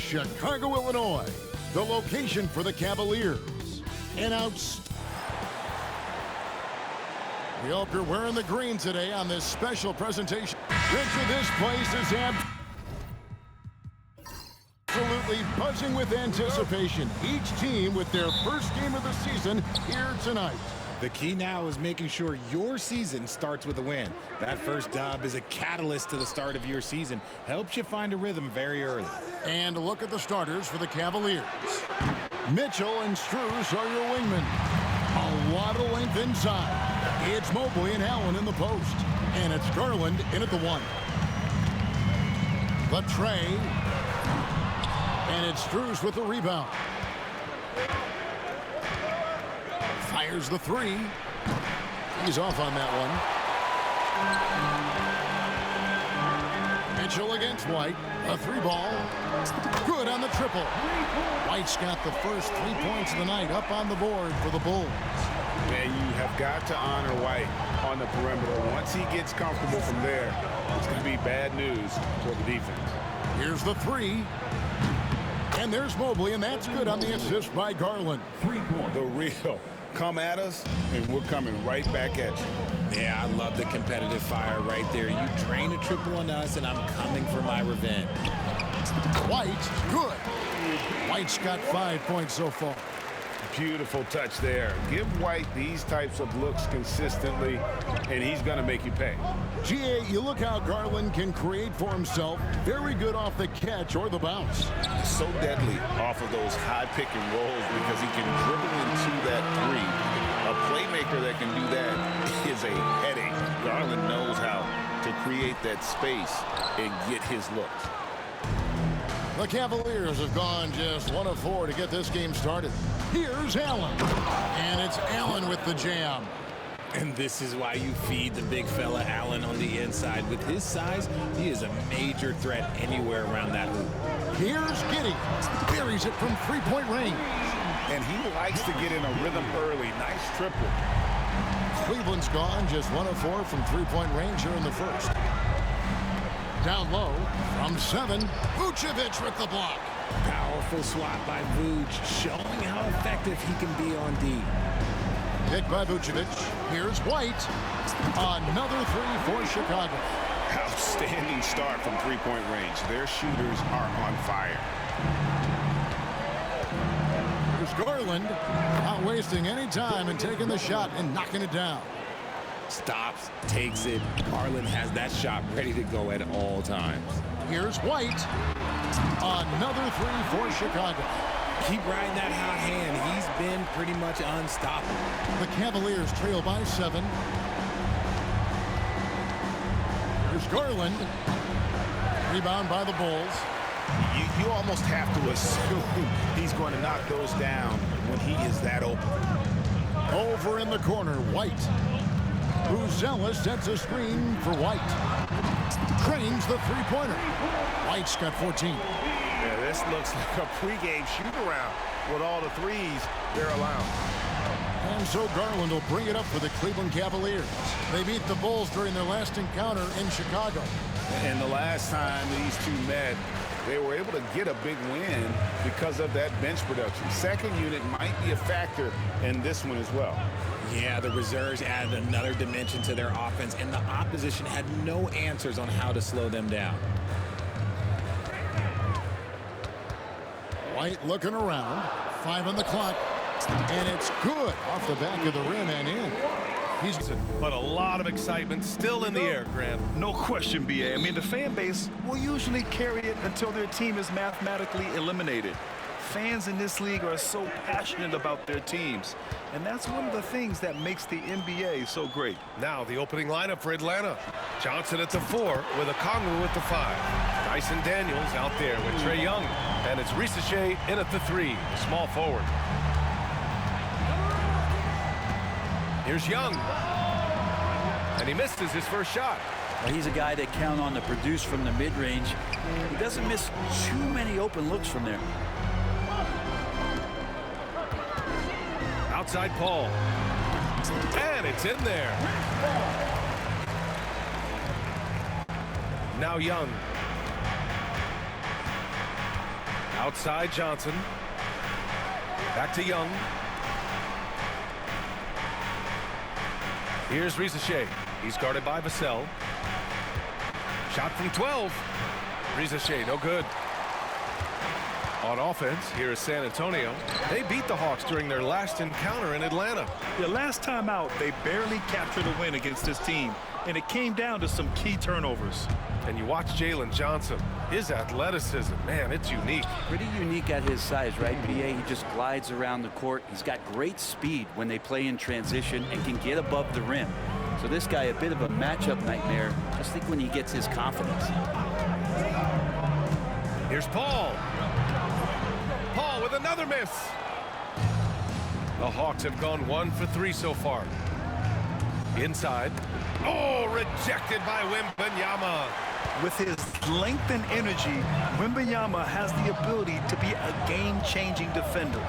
Chicago, Illinois, the location for the Cavaliers. And we hope you're wearing the green today on this special presentation. Richard, this place is absolutely buzzing with anticipation. Each team with their first game of the season here tonight. The key now is making sure your season starts with a win. That first dub is a catalyst to the start of your season. Helps you find a rhythm very early. And look at the starters for the Cavaliers. Mitchell and Strus are your wingmen. A lot of length inside. It's Mobley and Allen in the post. And it's Garland in at the 1. The tray. And it's Strus with the rebound. Fires the 3. He's off on that one. Mitchell against White. A 3 ball. Good on the triple. White's got the first 3 points of the night up on the board for the Bulls. Man, you have got to honor White on the perimeter. Once he gets comfortable from there, it's going to be bad news for the defense. Here's the 3. And there's Mobley, and that's good on the assist by Garland. 3 points. The real. Come at us, and we're coming right back at you. Yeah, I love the competitive fire right there. You drain a triple on us, and I'm coming for my revenge. White, good. White's got 5 points so far. Beautiful touch there. Give White these types of looks consistently, and he's going to make you pay. GA, you look how Garland can create for himself. Very good off the catch or the bounce. So deadly off of those high pick and rolls because he can dribble into that 3. A playmaker that can do that is a headache. Garland knows how to create that space and get his looks. The Cavaliers have gone just 1 of 4 to get this game started. Here's Allen. And it's Allen with the jam. And this is why you feed the big fella Allen on the inside. With his size, he is a major threat anywhere around that hoop. Here's Giddey. Buries it from 3-point range. And he likes to get in a rhythm early. Nice triple. Cleveland's gone just 1 of 4 from 3-point range here in the first. Down low from 7. Vucevic with the block. Powerful swat by Vuce, showing how effective he can be on D. Hit by Vucevic. Here's White. Another 3 for Chicago. Outstanding start from 3-point range. Their shooters are on fire. Here's Garland. Not wasting any time and taking the shot and knocking it down. Stops, takes it. Garland has that shot ready to go at all times. Here's White. Another 3 for Chicago. Keep riding that hot hand. He's been pretty much unstoppable. The Cavaliers trail by 7. Here's Garland. Rebound by the Bulls. You almost have to assume he's going to knock those down when he is that open. Over in the corner, White. Buzella sets a screen for White. Cranes the 3-pointer. White's got 14. Yeah, this looks like a pregame shoot-around with all the threes they're allowing. And so Garland will bring it up for the Cleveland Cavaliers. They beat the Bulls during their last encounter in Chicago. And the last time these two met, they were able to get a big win because of that bench production. Second unit might be a factor in this one as well. Yeah, the reserves added another dimension to their offense, and the opposition had no answers on how to slow them down. White looking around. 5 on the clock. And it's good off the back of the rim and in. But a lot of excitement still in the air, Graham. No question, BA. I mean, the fan base will usually carry it until their team is mathematically eliminated. Fans in this league are so passionate about their teams, and that's one of the things that makes the NBA so great. Now the opening lineup for Atlanta. Johnson at the 4 with Okongwu at the 5. Dyson Daniels out there with Trae Young. And it's Risache in at the 3, the small forward. Here's Young. And he misses his first shot. Well, he's a guy they count on to produce from the mid-range. He doesn't miss too many open looks from there. Outside Paul. And it's in there. Now Young. Outside Johnson. Back to Young. Here's Risacher. He's guarded by Vassell. Shot from 12. Risacher, no good. On offense, here is San Antonio. They beat the Hawks during their last encounter in Atlanta. The last time out, they barely captured a win against this team, and it came down to some key turnovers. And you watch Jalen Johnson. His athleticism, man, it's unique. Pretty unique at his size, right, B.A.? He just glides around the court. He's got great speed when they play in transition and can get above the rim. So this guy, a bit of a matchup nightmare. Just think when he gets his confidence. Here's Paul. Paul with another miss. The Hawks have gone 1 for 3 so far. Inside. Oh, rejected by Wembanyama. With his length and energy, Wembanyama has the ability to be a game-changing defender.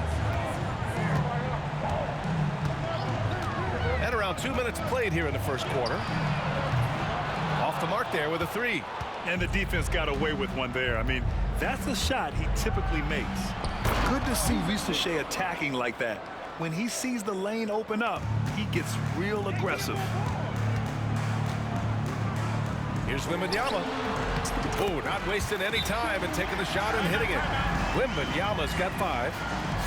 And around 2 minutes played here in the first quarter. Off the mark there with a 3. And the defense got away with one there. I mean, that's a shot he typically makes. Good to see Risacher attacking like that. When he sees the lane open up, he gets real aggressive. Here's Wembanyama. Oh, not wasting any time and taking the shot and hitting it. Wembanyama's got 5.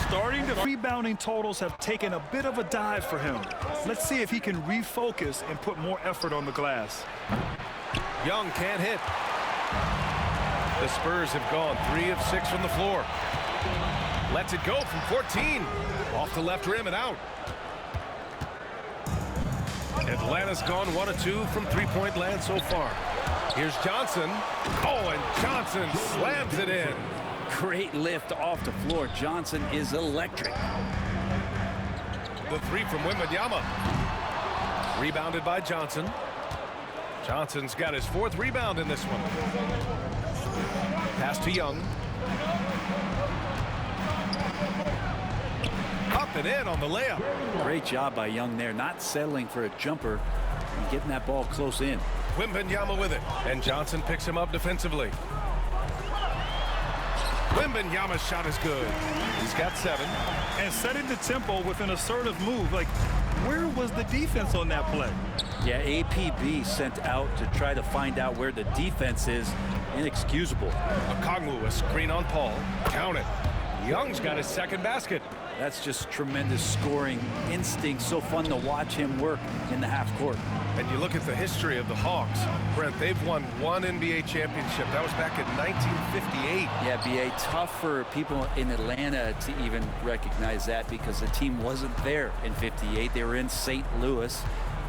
Starting to rebounding totals have taken a bit of a dive for him. Let's see if he can refocus and put more effort on the glass. Young can't hit. The Spurs have gone 3 of 6 from the floor. Lets it go from 14. Off the left rim and out. Atlanta's gone 1 of 2 from three-point land so far. Here's Johnson. Oh, and Johnson slams it in. Great lift off the floor. Johnson is electric. The 3 from Wembanyama. Rebounded by Johnson. Johnson's got his 4th rebound in this one. Pass to Young. Up and in on the layup. Great job by Young there, not settling for a jumper and getting that ball close in. Wembanyama with it, and Johnson picks him up defensively. Wembanyama's shot is good. He's got 7. And setting the tempo with an assertive move. Like, where was the defense on that play? Yeah, APB sent out to try to find out where the defense is. Inexcusable. Okongwu, a screen on Paul. Count it. Young's got his 2nd basket. That's just tremendous scoring instinct. So fun to watch him work in the half court. And you look at the history of the Hawks. Brent, they've won 1 NBA championship. That was back in 1958. Yeah, B.A. tough for people in Atlanta to even recognize that because the team wasn't there in 58. They were in St. Louis,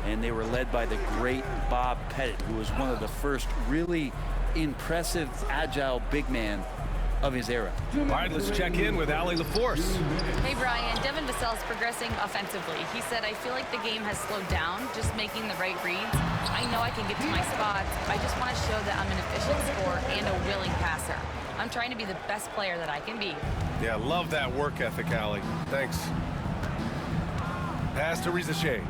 and they were led by the great Bob Pettit, who was one of the first really impressive, agile big man of his era. All right, let's check in with Allie LaForce. Hey, Brian. Devin Vassell's progressing offensively. He said, I feel like the game has slowed down, just making the right reads. I know I can get to my spots. I just want to show that I'm an efficient scorer and a willing passer. I'm trying to be the best player that I can be. Yeah, love that work ethic, Allie. Thanks. Pass to Risacher.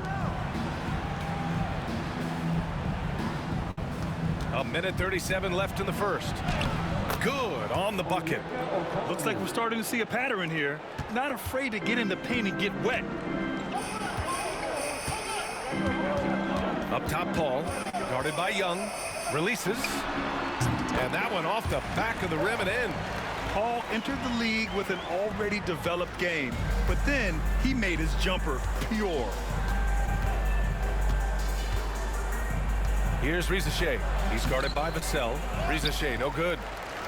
A minute 37 left in the first. Good on the bucket. Looks like we're starting to see a pattern here. Not afraid to get in the paint and get wet. Up top, Paul. Guarded by Young. Releases. And that one off the back of the rim and in. Paul entered the league with an already developed game, but then he made his jumper pure. Here's Risacher. He's guarded by Vassell. Risacher, no good.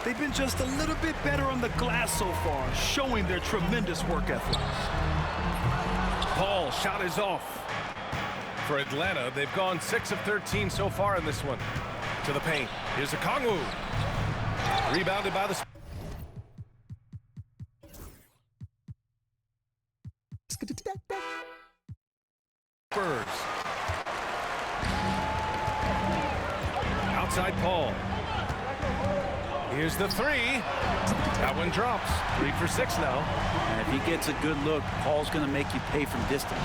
They've been just a little bit better on the glass so far, showing their tremendous work ethic. Paul, shot is off. For Atlanta, they've gone 6 of 13 so far in this one. To the paint. Here's Okongwu. Rebounded by the Spurs. Outside Paul. Here's the 3. That one drops. 3 for 6 now. And if he gets a good look, Paul's going to make you pay from distance.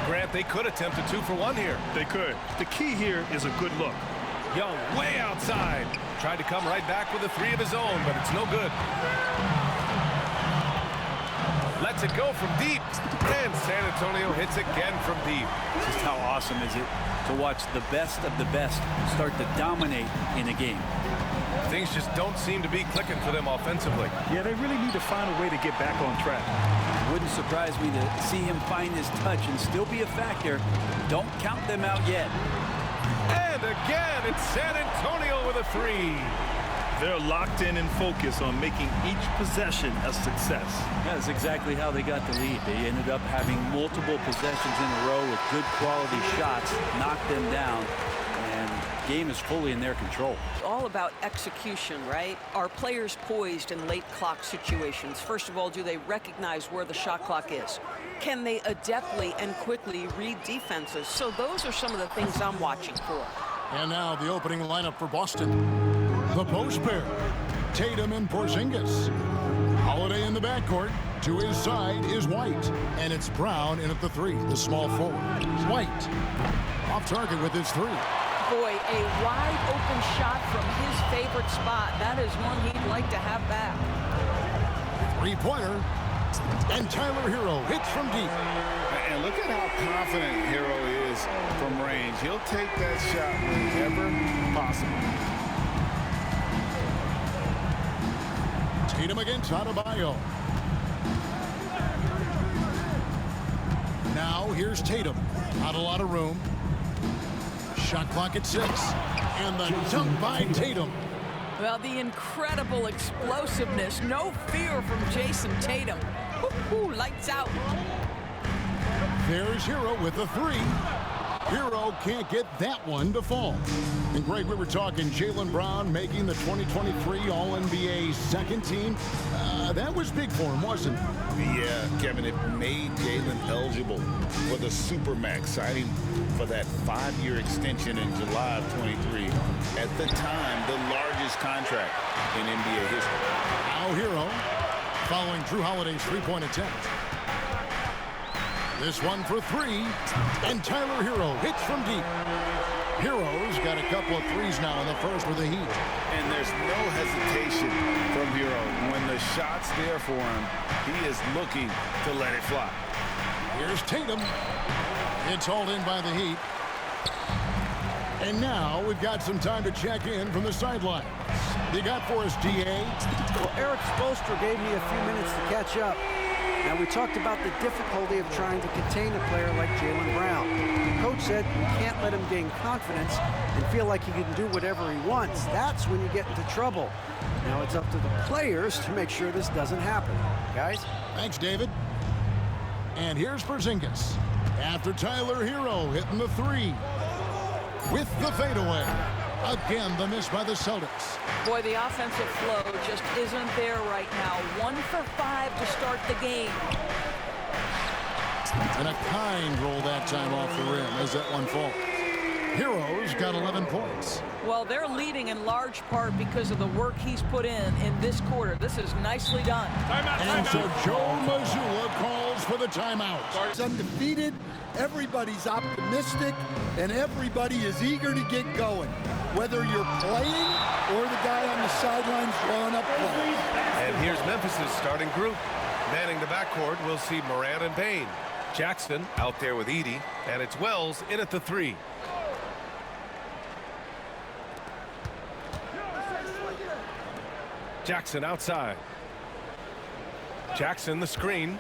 Grant, they could attempt a 2 for 1 here. They could. The key here is a good look. Young way outside. Tried to come right back with a 3 of his own, but it's no good. lets it go from deep. And San Antonio hits again from deep. Just how awesome is it to watch the best of the best start to dominate in a game. Things just don't seem to be clicking for them offensively. Yeah, they really need to find a way to get back on track. Wouldn't surprise me to see him find his touch and still be a factor. Don't count them out yet. And again, it's San Antonio with a three. They're locked in and focused on making each possession a success. That's exactly how they got the lead. They ended up having multiple possessions in a row with good quality shots, knocked them down, and the game is fully in their control. It's all about execution, right? Are players poised in late clock situations? First of all, do they recognize where the shot clock is? Can they adeptly and quickly read defenses? So those are some of the things I'm watching for. And now the opening lineup for Boston. The post pair, Tatum and Porzingis. Holiday in the backcourt. To his side is White. And it's Brown in at the three, the small forward. White off target with his three. Boy, a wide open shot from his favorite spot. That is one he'd like to have back. Three-pointer. And Tyler Hero hits from deep. And look at how confident Hero is from range. He'll take that shot whenever possible. Tatum against Adebayo. Now here's Tatum. Not a lot of room. Shot clock at 6. And the dunk by Tatum. Well, the incredible explosiveness. No fear from Jason Tatum. Woo-hoo, lights out. There's Hero with the three. Hero can't get that one to fall. And Greg, we were talking Jaylen Brown making the 2023 All-NBA second team. That was big for him, wasn't it? Yeah, Kevin, it made Jaylen eligible for the Supermax, signing for that 5-year extension in July of 23. At the time, the largest contract in NBA history. Now Hero following Drew Holiday's three-point attempt. This one for three, and Tyler Hero hits from deep. Hero's got a couple of threes now in the first with the Heat. And there's no hesitation from Hero. When the shot's there for him, he is looking to let it fly. Here's Tatum. It's hauled in by the Heat. And now we've got some time to check in from the sidelines. You got for us, DA? Well, Eric Spoelstra gave me a few minutes to catch up. Now, we talked about the difficulty of trying to contain a player like Jaylen Brown. The coach said you can't let him gain confidence and feel like he can do whatever he wants. That's when you get into trouble. Now it's up to the players to make sure this doesn't happen. Guys? Thanks, David. And here's Porzingis. After Tyler Hero hitting the three. With the fadeaway. Again, the miss by the Celtics. Boy, the offensive flow just isn't there right now. 1 for 5 to start the game. And a kind roll that time off the rim as that one falls. Hero's got 11 points. Well, they're leading in large part because of the work he's put in this quarter. This is nicely done. And so Joe Mazzulla calls for the timeout. It's undefeated. Everybody's optimistic, and everybody is eager to get going, whether you're playing or the guy on the sidelines drawing up plays. And here's Memphis' starting group. Manning the backcourt, we'll see Morant and Bane. Jackson out there with Edey, and it's Wells in at the three. Jackson outside. Jackson the screen.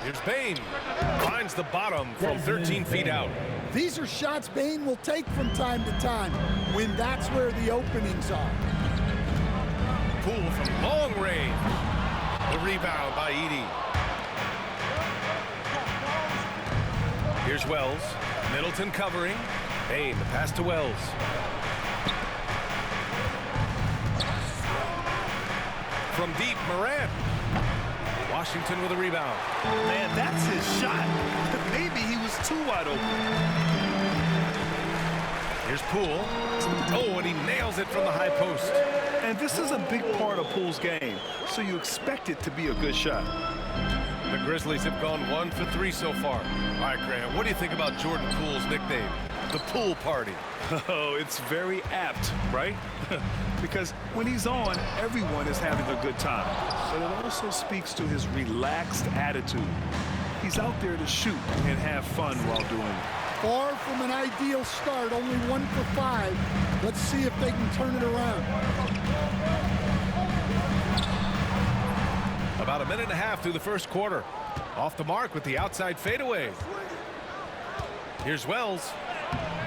Here's Bane. Finds the bottom from 13 feet out. These are shots Bane will take from time to time when that's where the openings are. Poole from long range. The rebound by Edey. Here's Wells. Middleton covering. Bane, the pass to Wells. From deep, Morant. Washington with a rebound. Man, that's his shot. Maybe he was too wide open. Here's Poole. Oh, and he nails it from the high post. And this is a big part of Poole's game, so you expect it to be a good shot. The Grizzlies have gone 1 for 3 so far. All right, Graham, what do you think about Jordan Poole's nickname? the pool party. Oh, it's very apt, right? Because when he's on, everyone is having a good time. But it also speaks to his relaxed attitude. He's out there to shoot and have fun while doing it. Far from an ideal start, only 1 for 5. Let's see if they can turn it around. About a minute and a half through the first quarter. Off the mark with the outside fadeaway. Here's Wells.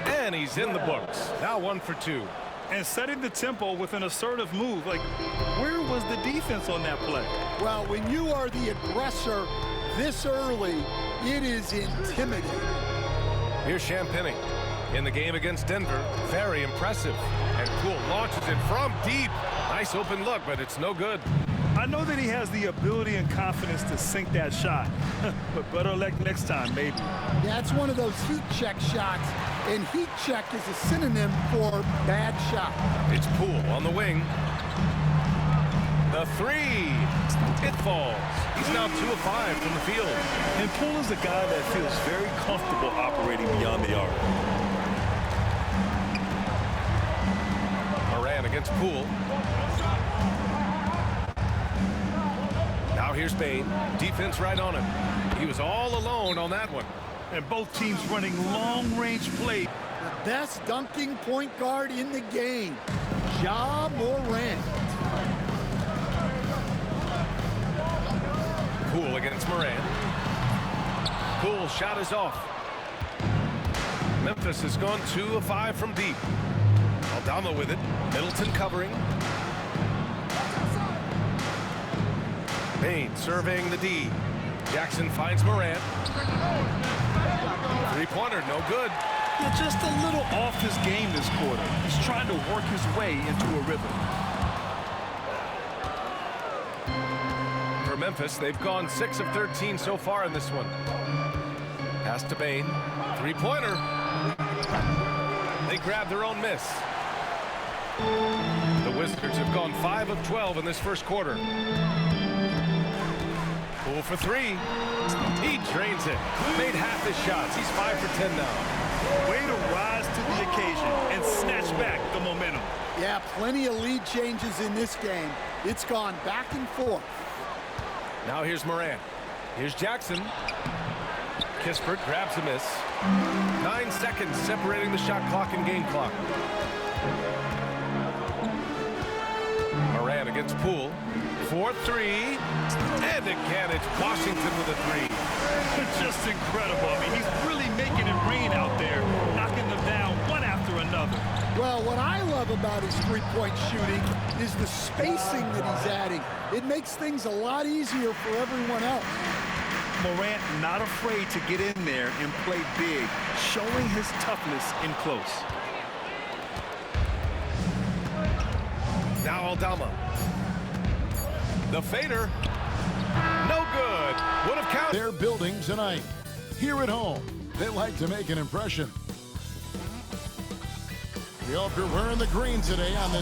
And he's in the books. Now 1 for 2. And setting the tempo with an assertive move. Like, where was the defense on that play? Well, when you are the aggressor this early, it is intimidating. Here's Champagnie in the game against Denver. Very impressive. And Poole launches it from deep. Nice open look, but it's no good. I know that he has the ability and confidence to sink that shot. But better luck next time, maybe. Yeah, it's one of those heat check shots. And heat check is a synonym for bad shot. It's Poole on the wing. The 3. It falls. He's now 2 of 5 from the field. And Poole is a guy that feels very comfortable operating beyond the arc. Moran against Poole. Now here's Bane. Defense right on him. He was all alone on that one. And both teams running long-range play. The best dunking point guard in the game, Ja Morant. Poole against Moran. Poole's shot is off. Memphis has gone 2 of 5 from deep. Aldama with it. Middleton covering. Bane surveying the D. Jackson finds Moran. Three-pointer, no good. Yeah, just a little off his game this quarter. He's trying to work his way into a rhythm. For Memphis, they've gone 6 of 13 so far in this one. Pass to Bane. Three-pointer. They grab their own miss. The Wizards have gone 5 of 12 in this first quarter. Poole for 3. He drains it. Made half his shots. He's 5 for 10 now. Way to rise to the occasion and snatch back the momentum. Yeah, plenty of lead changes in this game. It's gone back and forth. Now here's Moran. Here's Jackson. Kispert grabs a miss. 9 seconds separating the shot clock and game clock. Moran against Poole. 4-3. And again, it's Washington with a 3. Just incredible. I mean, he's really making it rain out there, knocking them down one after another. Well, what I love about his three-point shooting is the spacing that he's adding. It makes things a lot easier for everyone else. Morant not afraid to get in there and play big, showing his toughness in close. Now Aldama. The fader. No good. Would have counted. They're building tonight. Here at home, they like to make an impression. We hope you're wearing the green today and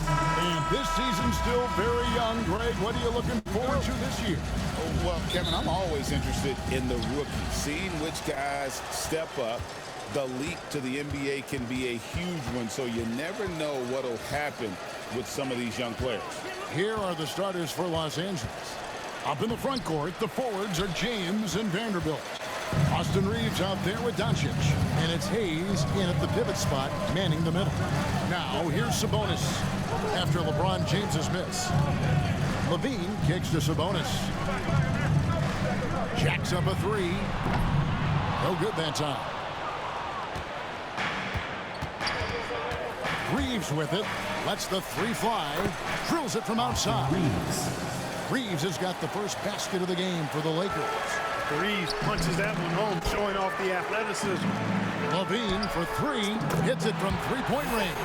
this season's still very young. Greg, what are you looking forward to this year? Well, Kevin, I'm always interested in the rookies, seeing which guys step up. The leap to the NBA can be a huge one, so you never know what will happen with some of these young players. Here are the starters for Los Angeles. Up in the front court, the forwards are James and Vanderbilt. Austin Reeves out there with Doncic. And it's Hayes in at the pivot spot, manning the middle. Now, here's Sabonis after LeBron James's miss. Levine kicks to Sabonis. Jacks up a 3. No good that time. Reeves with it. Lets the 3 fly. Drills it from outside. Reeves has got the first basket of the game for the Lakers. Reeves punches that one home, showing off the athleticism. Levine for 3. Hits it from three-point range.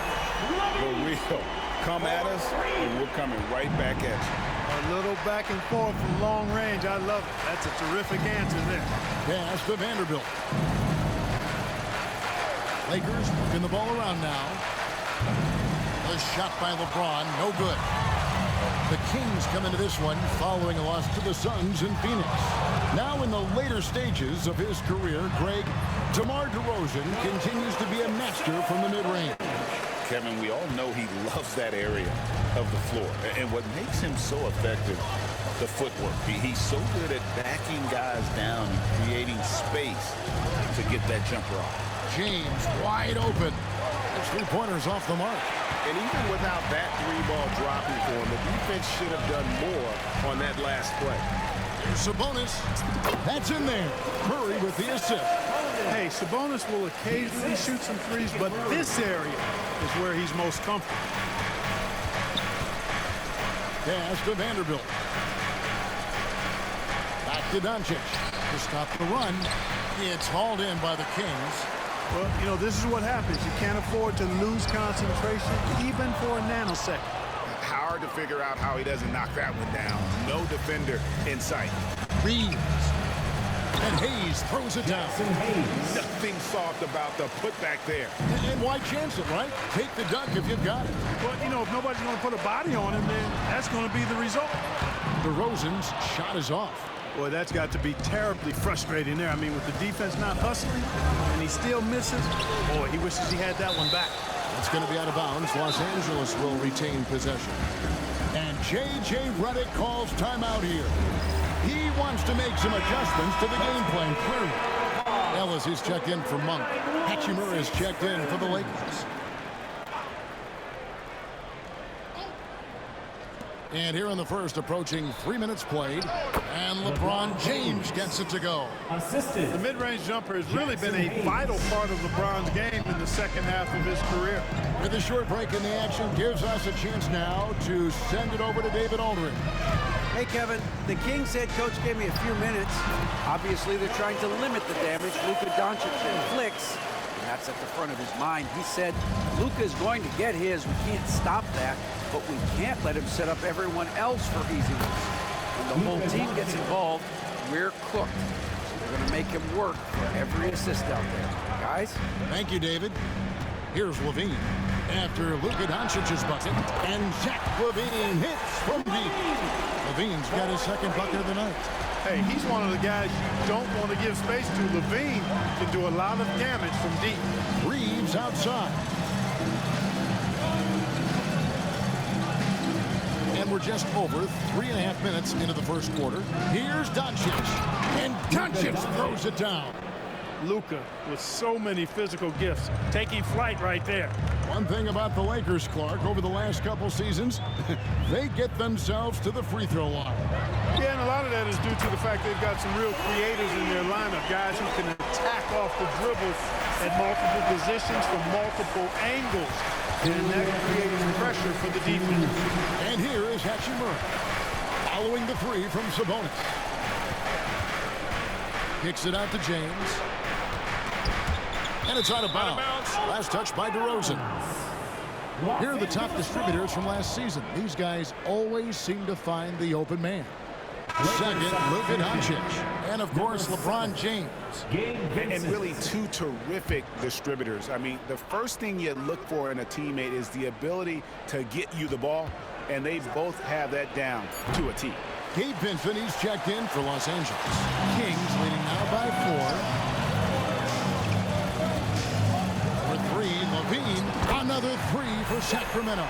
For real. Come at us, and we're coming right back at you. A little back and forth from long range. I love it. That's a terrific answer there. Pass to Vanderbilt. Lakers working the ball around now. The shot by LeBron, no good. The Kings come into this one following a loss to the Suns in Phoenix. Now in the later stages of his career, Greg, DeMar DeRozan continues to be a master from the mid-range. Kevin, we all know he loves that area of the floor. And what makes him so effective, the footwork. He's so good at backing guys down and creating space to get that jumper off. James wide open. His three-pointers off the mark. And even without that three-ball dropping for him, the defense should have done more on that last play. Here's Sabonis. That's in there. Murray with the assist. Hey, Sabonis will occasionally shoot some threes, but this area is where he's most comfortable. Pass to Vanderbilt. Back to Doncic to stop the run. It's hauled in by the Kings. Well, you know, this is what happens. You can't afford to lose concentration even for a nanosecond. Hard to figure out how he doesn't knock that one down. No defender in sight. Reeves. And Hayes throws it down. Nothing soft about the putback there. And why chance it, right? Take the dunk if you've got it. But, you know, if nobody's going to put a body on him, then that's going to be the result. DeRozan's shot is off. Boy, that's got to be terribly frustrating there. I mean, with the defense not hustling and he still misses, boy, he wishes he had that one back. It's going to be out of bounds. Los Angeles will retain possession. And J.J. Redick calls timeout here. He wants to make some adjustments to the game plan, clearly. Ellis is checked in for Monk. Hachimura is checked in for the Lakers. And here in the first, approaching 3 minutes played, and LeBron James gets it to go. The mid-range jumper has really been a vital part of LeBron's game in the second half of his career. With a short break in the action, gives us a chance now to send it over to David Aldridge. Hey, Kevin, the Kings head coach gave me a few minutes. Obviously, they're trying to limit the damage Luka Doncic inflicts, and that's at the front of his mind. He said, Luka's going to get his. We can't stop that, but we can't let him set up everyone else for easy ones. When the whole team gets involved, we're cooked. So we're going to make him work for every assist out there. Guys? Thank you, David. Here's Levine. After Luka Doncic's bucket, and Zach LaVine hits from deep. Levine's got his second bucket of the night. Hey, he's one of the guys you don't want to give space to. Levine can do a lot of damage from deep. Reeves outside. And we're just over 3.5 minutes into the first quarter. Here's Doncic. And Doncic throws it down. Luka with so many physical gifts, taking flight right there. One thing about the Lakers, Clark, over the last couple seasons, they get themselves to the free throw line. Yeah, and a lot of that is due to the fact they've got some real creators in their lineup, guys who can attack off the dribble at multiple positions from multiple angles. And that creates pressure for the defense. And here is Hachimura, following the three from Sabonis. Kicks it out to James. And it's out of bounds. Last touch by DeRozan. Here are the top distributors from last season. These guys always seem to find the open man. Second, Luka Doncic. And, of course, LeBron James. And really two terrific distributors. I mean, the first thing you look for in a teammate is the ability to get you the ball, and they both have that down to a T. Gabe Vincent, he's checked in for Los Angeles. Kings leading now by 4. Levine, another three for Sacramento.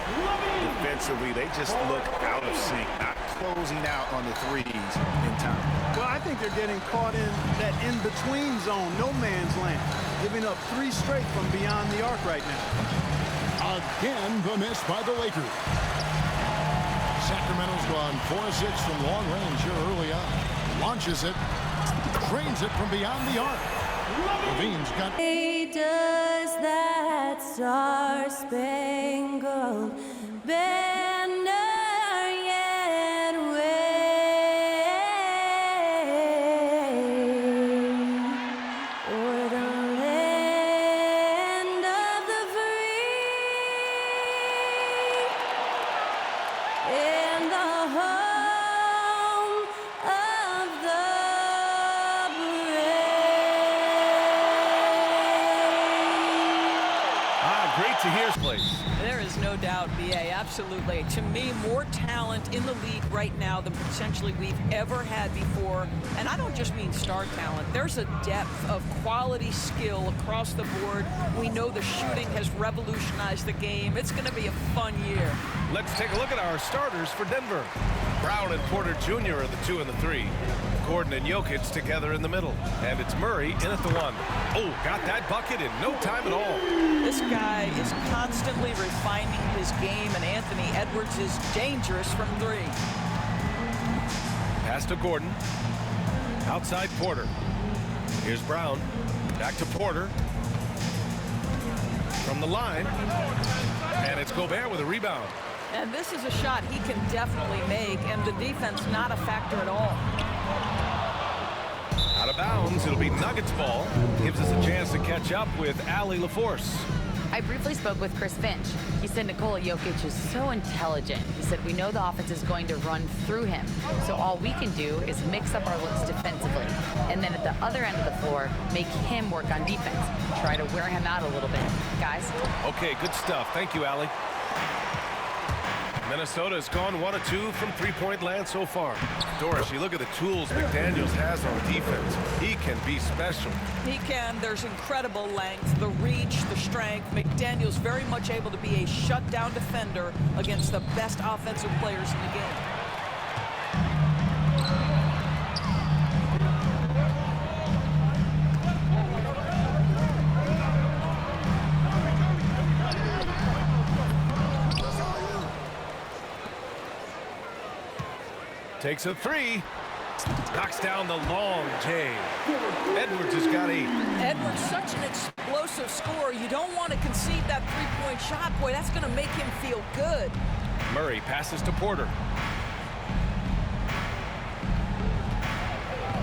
Defensively, they just look out of sync, not closing out on the threes in time. Well, I think they're getting caught in that in-between zone, no man's land, giving up 3 straight from beyond the arc right now. Again, the miss by the Lakers. Sacramento's gone 4-6 from long range here early on. Launches it, trains it from beyond the arc. Levine's got... Hey, does that star-spangled banner yet wave o'er the land of the free and the home of the Great to Here's place. There is no doubt, B.A., absolutely. To me, more talent in the league right now than potentially we've ever had before. And I don't just mean star talent. There's a depth of quality skill across the board. We know the shooting has revolutionized the game. It's going to be a fun year. Let's take a look at our starters for Denver. Brown and Porter Jr. are the 2 and the 3. Gordon and Jokic together in the middle. And it's Murray in at the 1. Oh, got that bucket in no time at all. This guy is constantly refining his game, and Anthony Edwards is dangerous from 3. Pass to Gordon. Outside Porter. Here's Brown. Back to Porter. From the line. And it's Gobert with a rebound. And this is a shot he can definitely make, and the defense not a factor at all. Out of bounds, it'll be Nuggets ball. Gives us a chance to catch up with Allie LaForce. I briefly spoke with Chris Finch. He said Nikola Jokic is so intelligent. He said, we know the offense is going to run through him. So all we can do is mix up our looks defensively. And then at the other end of the floor, make him work on defense. Try to wear him out a little bit. Guys? Okay, good stuff. Thank you, Allie. Minnesota has gone 1 of 2 from three-point land so far. Doris, you look at the tools McDaniels has on defense. He can be special. He can. There's incredible length, the reach, the strength. McDaniels very much able to be a shutdown defender against the best offensive players in the game. Takes a 3. Knocks down the long J. Edwards has got 8. Edwards, such an explosive scorer. You don't want to concede that three-point shot. Boy, that's going to make him feel good. Murray passes to Porter.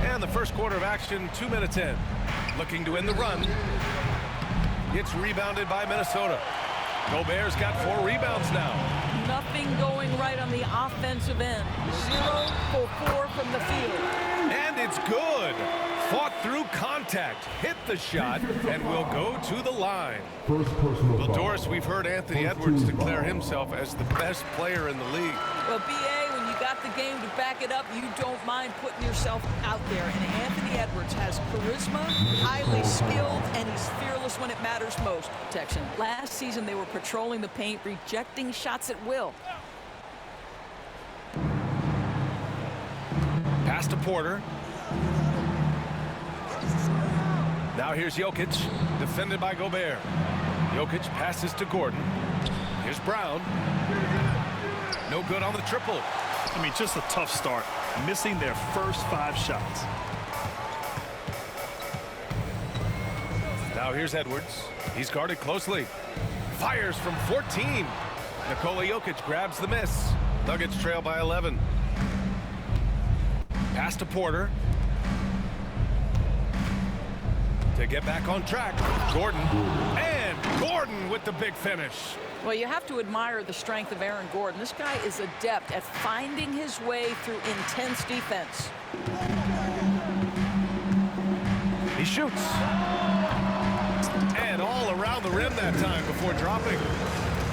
And the first quarter of action, 2 minutes in. Looking to win the run. It's rebounded by Minnesota. Gobert's got 4 rebounds now. Nothing going right on the offensive end. 0 for 4 from the field. And it's good. Fought through contact, hit the shot, and will go to the line. Well, Doris, we've heard Anthony Edwards declare himself as the best player in the league. Well, B.A., when you got the game to back it up, you don't mind putting yourself out there. And Anthony Edwards has charisma, highly skilled, and he's fearless when it matters most. Texan, last season they were patrolling the paint, rejecting shots at will. Pass to Porter. Now here's Jokic, defended by Gobert. Jokic passes to Gordon. Here's Brown. No good on the triple. I mean, just a tough start, missing their first 5 shots. Now here's Edwards. He's guarded closely. Fires from 14. Nikola Jokic grabs the miss. Nuggets trail by 11. Pass to Porter. To get back on track, Gordon. And Gordon with the big finish. Well, you have to admire the strength of Aaron Gordon. This guy is adept at finding his way through intense defense. He shoots. And all around the rim that time before dropping.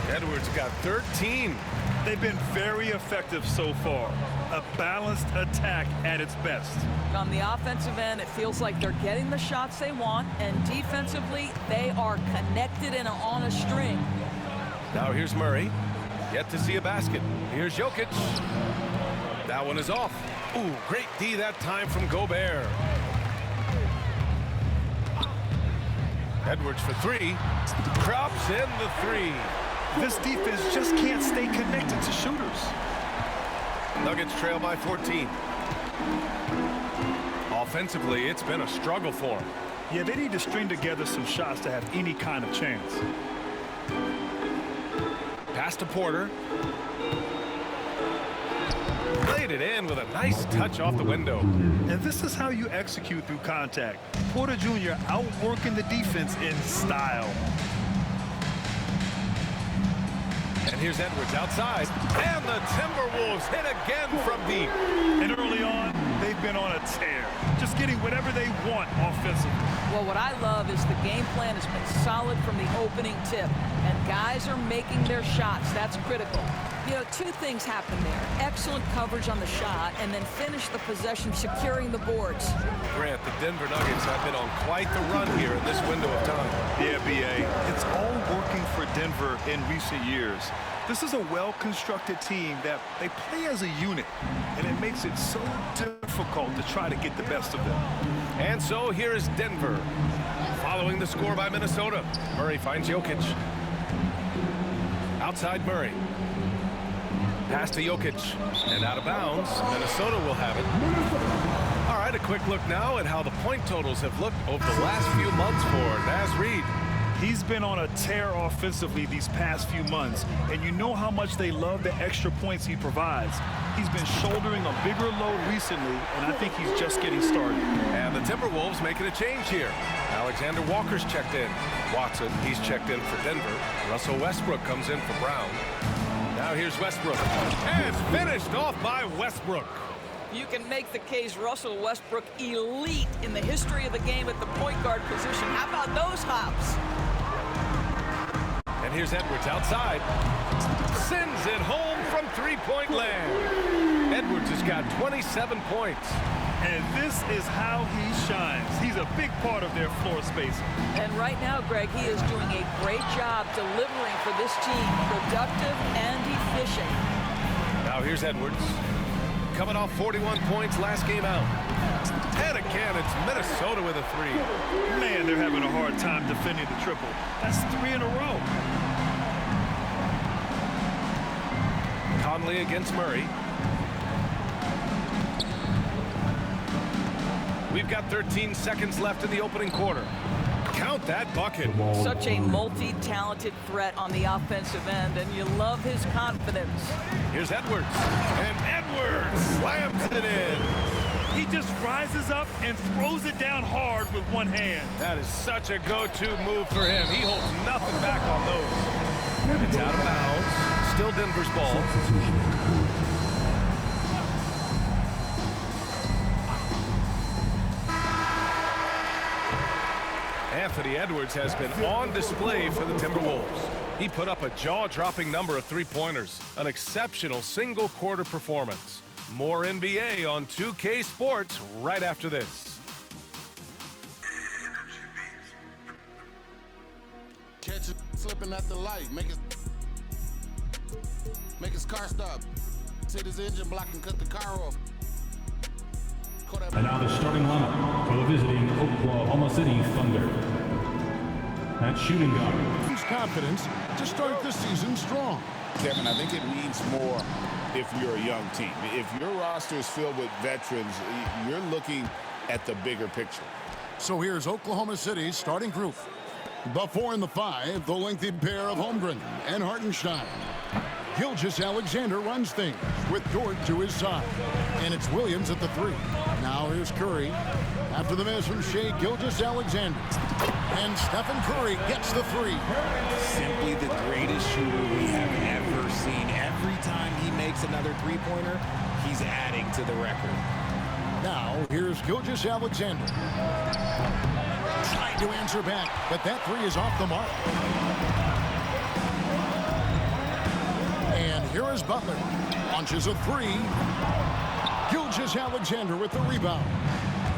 Edwards got 13. They've been very effective so far. A balanced attack at its best. On the offensive end, it feels like they're getting the shots they want, and defensively, they are connected and on a string. Now here's Murray. Yet to see a basket. Here's Jokic. That one is off. Ooh, great D that time from Gobert. Edwards for 3. Drops in the 3. This defense just can't stay connected to shooters. Nuggets trail by 14. Offensively, it's been a struggle for them. Yeah, they need to string together some shots to have any kind of chance. Pass to Porter. Laid it in with a nice touch off the window. And this is how you execute through contact. Porter Jr. outworking the defense in style. And here's Edwards outside. And the Timberwolves hit again from deep. And early on, they've been on a tear. Just getting whatever they want offensively. Well, what I love is the game plan has been solid from the opening tip, and guys are making their shots. That's critical. You know, two things happen there. Excellent coverage on the shot, and then finish the possession securing the boards. Grant, the Denver Nuggets have been on quite the run here in this window of time. Yeah, B.A. It's all working for Denver in recent years. This is a well-constructed team that they play as a unit, and it makes it so difficult to try to get the best of them. And so here is Denver. Following the score by Minnesota. Murray finds Jokic. Outside Murray. Pass to Jokic. And out of bounds. Minnesota will have it. All right, a quick look now at how the point totals have looked over the last few months for Naz Reid. He's been on a tear offensively these past few months, and you know how much they love the extra points he provides. He's been shouldering a bigger load recently, and I think he's just getting started. And the Timberwolves making a change here. Alexander Walker's checked in. Watson, he's checked in for Denver. Russell Westbrook comes in for Brown. Now here's Westbrook. And finished off by Westbrook. You can make the case Russell Westbrook elite in the history of the game at the point guard position. How about those hops? And here's Edwards outside. Sends it home from three-point land. Edwards has got 27 points. And this is how he shines. He's a big part of their floor space. And right now, Greg, he is doing a great job delivering for this team. Productive and efficient. Now here's Edwards. Coming off 41 points last game out. And again, it's Minnesota with a three. Man, they're having a hard time defending the triple. That's 3 in a row. Conley against Murray. We've got 13 seconds left in the opening quarter. Count that bucket. Such a multi-talented threat on the offensive end, and you love his confidence. Here's Edwards. And Edwards slams it in. He just rises up and throws it down hard with one hand. That is such a go-to move for him. He holds nothing back on those. It's out of bounds. Still Denver's ball. Anthony Edwards has been on display for the Timberwolves. He put up a jaw-dropping number of three-pointers. An exceptional single-quarter performance. More NBA on 2K Sports right after this. Catch it slipping at the light. Make his car stop. Hit his engine block and cut the car off. And now the starting lineup for the visiting Oklahoma City Thunder. At shooting guard. His confidence to start the season strong. Kevin, I think it means more if you're a young team. If your roster is filled with veterans, you're looking at the bigger picture. So here's Oklahoma City's starting group. The 4 and the 5, the lengthy pair of Holmgren and Hartenstein. Gilgeous-Alexander runs things with Dort to his side. And it's Williams at the 3. Now here's Curry. After the miss from Shai Gilgeous-Alexander. And Stephen Curry gets the 3. Simply the greatest shooter we have ever seen. Every time he makes another three-pointer, he's adding to the record. Now here's Gilgeous-Alexander. Trying to answer back, but that 3 is off the mark. And here is Butler. Launches a 3. Gilgeous-Alexander with the rebound.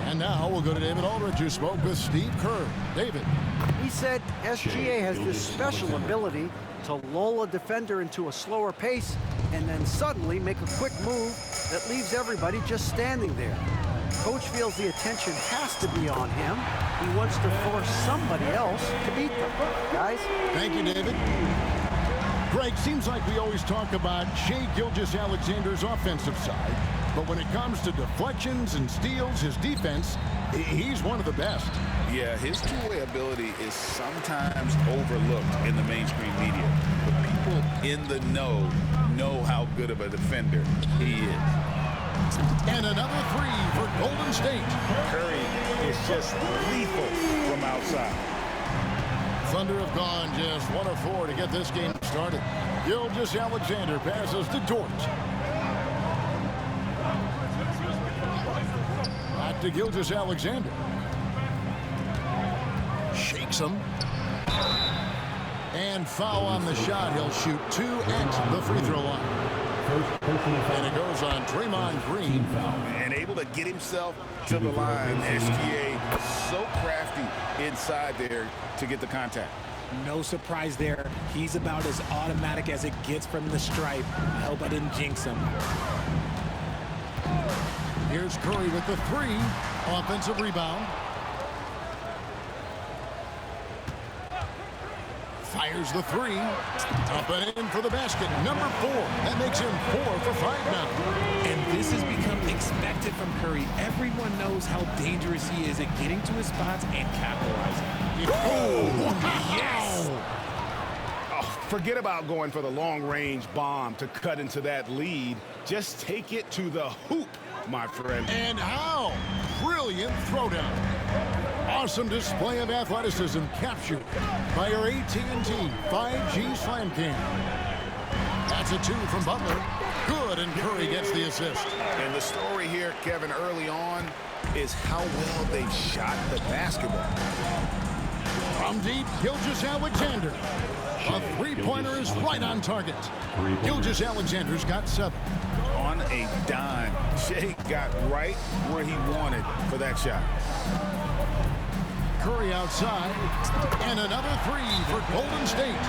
And now we'll go to David Aldridge, who spoke with Steve Kerr. David. He said SGA has this special ability to lull a defender into a slower pace and then suddenly make a quick move that leaves everybody just standing there. Coach feels the attention has to be on him. He wants to force somebody else to beat them. Guys? Thank you, David. Greg, seems like we always talk about Shai Gilgeous-Alexander's offensive side, but when it comes to deflections and steals, his defense, he's one of the best. Yeah, his two-way ability is sometimes overlooked in the mainstream media, but people in the know how good of a defender he is. And another 3 for Golden State. Curry is just lethal from outside. Thunder have gone just 1 of 4 to get this game started. Gilgeous-Alexander passes to Dort. Back back to Gilgeous-Alexander. Shakes him. And foul on the shot. He'll shoot 2 at the free throw line. And it goes on Draymond Green. And able to get himself to the line. SGA so crafty inside there to get the contact. No surprise there. He's about as automatic as it gets from the stripe. I hope I didn't jinx him. Here's Curry with the 3. Offensive rebound. Fires the 3. Up and in for the basket. Number 4. That makes him 4 for 5 now. And this has become expected from Curry. Everyone knows how dangerous he is at getting to his spots and capitalizing. Oh, yes! Oh, forget about going for the long-range bomb to cut into that lead. Just take it to the hoop, my friend. And how? Brilliant throwdown. Awesome display of athleticism captured by your AT&T 5G Slam Cam. That's a 2 from Butler. Good, and Curry gets the assist. And the story here, Kevin, early on is how well they shot the basketball. From deep, Gilgeous-Alexander. A 3-pointer is right on target. Gilgeous-Alexander's got 7. On a dime, Shea got right where he wanted for that shot. Curry outside, and another 3 for Golden State.